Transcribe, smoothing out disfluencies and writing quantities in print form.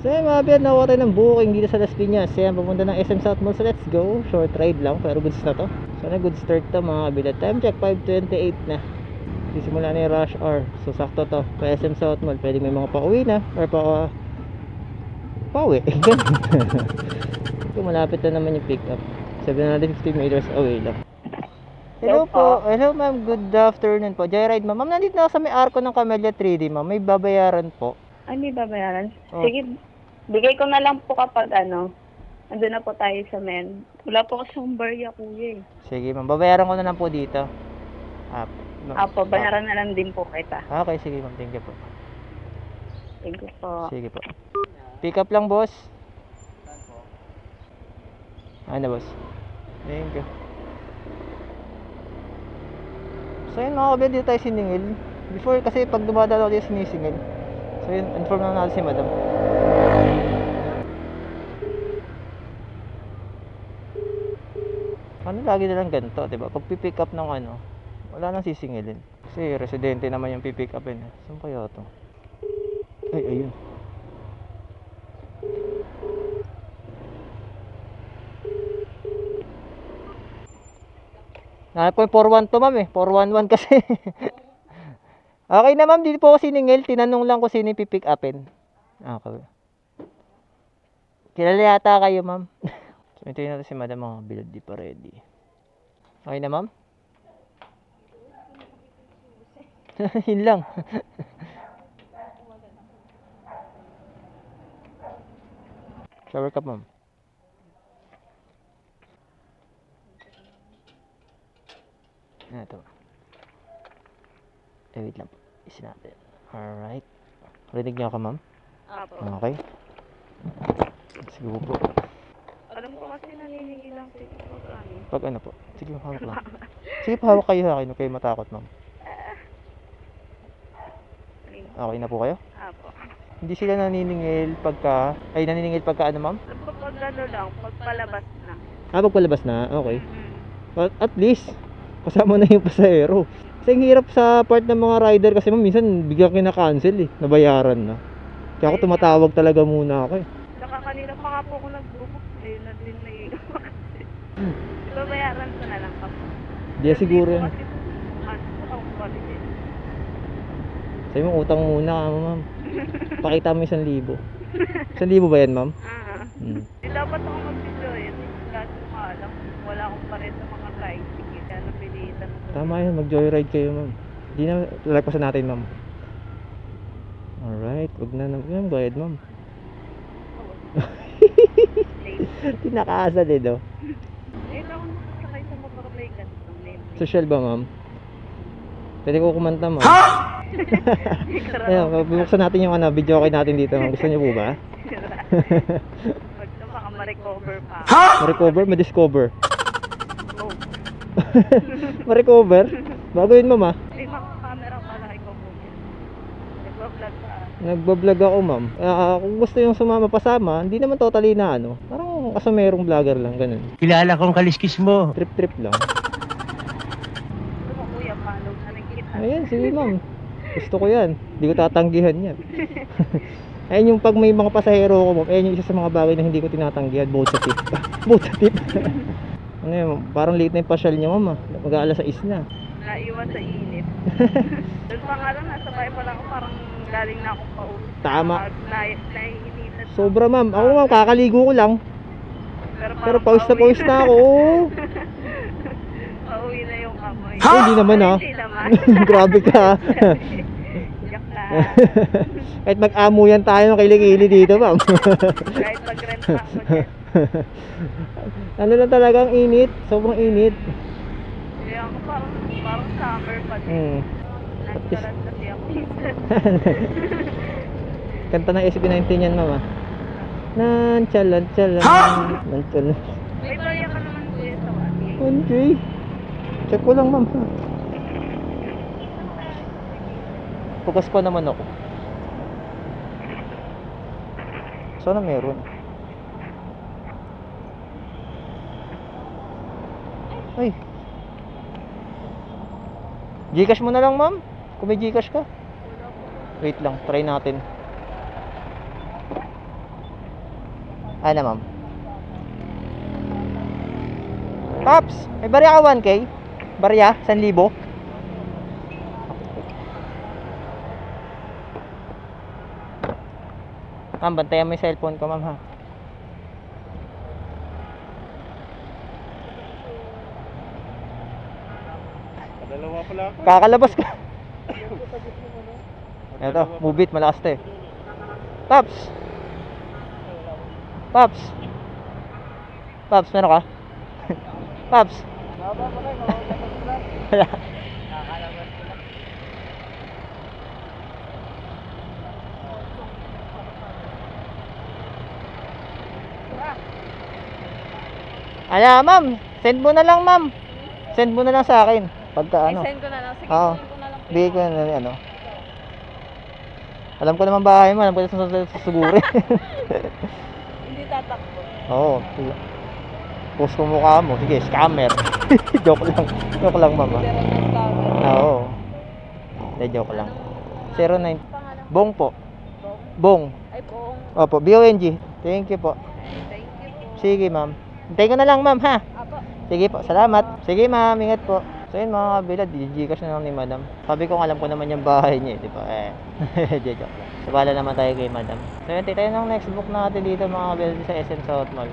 So yun mga biyad, nakuha tayo ng booking dito sa Las Piñas. Yan, papunta ng SM South Mall. So let's go. Short ride lang, pero goods na to. Sana good start to mga kabila. Time check, 5:28 na. Sisimula na yung rush hour. So sakto to, pa SM South Mall. Pwede may mga pauwi na, or pauwi. So malapit na naman yung pick up. 750 meters away lang. Hello po. Hello ma'am, good afternoon po. Joyride ma'am. Ma'am, nandito na ako sa may arko ng Camellia 3D ma'am. May babayaran po. Ay, may babayaran? Oh. Sige, bigay ko na lang po kapag andun na po tayo sa men. Wala po kasing barya, kuya eh. Sige ma'am, babayaran ko na lang po dito. Apo, bayaran na lang din po kita. Okay, sige ma'am, thank you po. Thank you po. Sige po. Pick up lang boss. Ano boss? Thank you. So yun mga kabiyad, dito tayo siningil. Before kasi pag dumadaan ako dito sinisingil. So yun, inform na natin si madam. Ano lagi nalang ganito, diba? Pag pipick up ng ano, wala nang sisingilin. Kasi residente naman yung pipick upin. Saan kaya to? Ay, ayun. Nahanap ko yung 412 ma'am eh. 411 kasi. Okay na ma'am, dito po ako siningil. Tinanong lang ko sino yung pipick upin. Okay. Kilala yata kayo ma'am. So, hintayin natin si madam, mga build di pa ready. Okay na ma'am? Yun lang. Shower cup ma'am. Ito. Wait lang po. Isin natin. Alright. Rinig niyo ako ma'am? Apo. Okay. Sige po. Alam ko kasi naniningil lang sa ito. Pag ano po? Sige, hawak lang. Sige, hawak kayo sa akin. Huwag kayo matakot ma'am. Okay na po kayo? Apo. Hindi sila naniningil pagka... Ay, naniningil pagka ano ma'am? Pag ano lang, pagpalabas na. Pagpalabas na? Okay. But at least, kasama na yung pasahero. Kasi ang hirap sa part ng mga rider kasi ma'am, minsan biglang kinakancel eh. Nabayaran na. Kaya ako tumatawag talaga muna ako eh. Saka kanina pa nga po ako nag-book. Ayun na din na yun. Babayaran ko na lang kapag. Di siguro yan. Kasi ako quality. Sabi mo, utang muna ka ma'am. Pakita mo 1,000. 1,000 ba yan ma'am? Di dapat ako mag-video eh. Kasi maalam, wala akong pa rin sa mga rides. Kaya napilitan ako. Tama yun, mag-joyride kayo ma'am. Hindi na, lalagpasan natin ma'am. Alright, wag na naman. Bayad ma'am. Tinakaasad eh do. Ayun ako nakasakay sa motorbike at Social ba ma'am? Pwede ko kumanta ma'am. Ayun, bubuksan natin yung ano, video okay natin dito ma'am. Gusto niyo po ba? Baka ma-recover pa. Ma-recover? Ma-discover? Oh. Ma-recover? Bago yun ma'am ah. May mga camera pala ikaw po. Nagbablog ka. Nagbablog ako ma'am. Kung gusto yung sumama pasama, hindi naman totally na ano. Parang kasamerong vlogger lang, ganun. Kilala kong kaliskis mo. Trip-trip lang. Ito mo kuya, follow na rin kita. Ayan, sige ma'am. Gusto ko yan. Hindi ko tatanggihan yan. Ayan yung pag may mga pasahero ko ma'am. Ayan yung isa sa mga bagay na hindi ko tinatanggihan. Boat sa tip. Boat sa tip. Ano yun, parang late na yung pasyal niya ma'am ah. Mag-aalas 6 na. Naiwan sa init. Doon pa nga lang, nasa bahay pa lang ako, parang galing na akong pauwi. Tama. Naiinitan. Sobra ma'am. Ako ma'am, kakaligo ko lang. Pero pawis na ako. Pauwi na yung amoy. Ha? Hindi naman ah. Hindi naman. Grabe ka. Joke lang. Kahit mag-amuyan tayo ng kilikili dito ma'am. Kahit mag-rent pa ako dyan. Ano lang talaga ang init. Sobrang init. Kaya ako parang summer pa din. Nagkaroon kasi ako. Kanta ng SB19 yan mama. Nantsalan. Nantsalan. May barya ka naman kuya sa wati. Okay. Check ko lang ma'am. Pugas pa naman ako. Sana meron. Ay. Gcash mo na lang ma'am. Kung may Gcash ka. Wait lang, try natin. Ano, ma'am? Pops, may barya ka 1K? Barya? 1,000? Ma'am, bantayan mo yung cellphone ko, ma'am, ha? Dalawa pala ako. Kakalabas ka. Ito, move it, malakas to eh. Pops! Pops! Pops, meron ka? Pops! Wala. Ala, ma'am, send mo na lang, ma'am. Send mo na lang sa akin. Pagka ano. Send ko na lang. Sige, Oo. send ko na lang. Bigay ko na ano. Alam ko naman bahay mo, alam ko na susugurin. Hindi tatakbo. Oo. Post ko mukha mo. Sige, scammer. Joke lang. Joke lang, mama. Pero mas camera. Oo. Hindi, joke lang. 09. Pangalan? Bong po. Bong? Bong. Ay, Bong. Opo, BONG. Thank you po. Ay, thank you po. Sige, ma'am. Hintayin ko na lang, ma'am, ha? Apo. Sige po, salamat. Sige, ma'am, ingat po. So yun mga kabilad, Gcash na lang ni madam. Sabi ko, alam ko naman yung bahay niya, di ba? Joke lang. So, bahala naman tayo kay madam. So yun, tayo ng next book natin dito mga kabilad sa SM South Mall.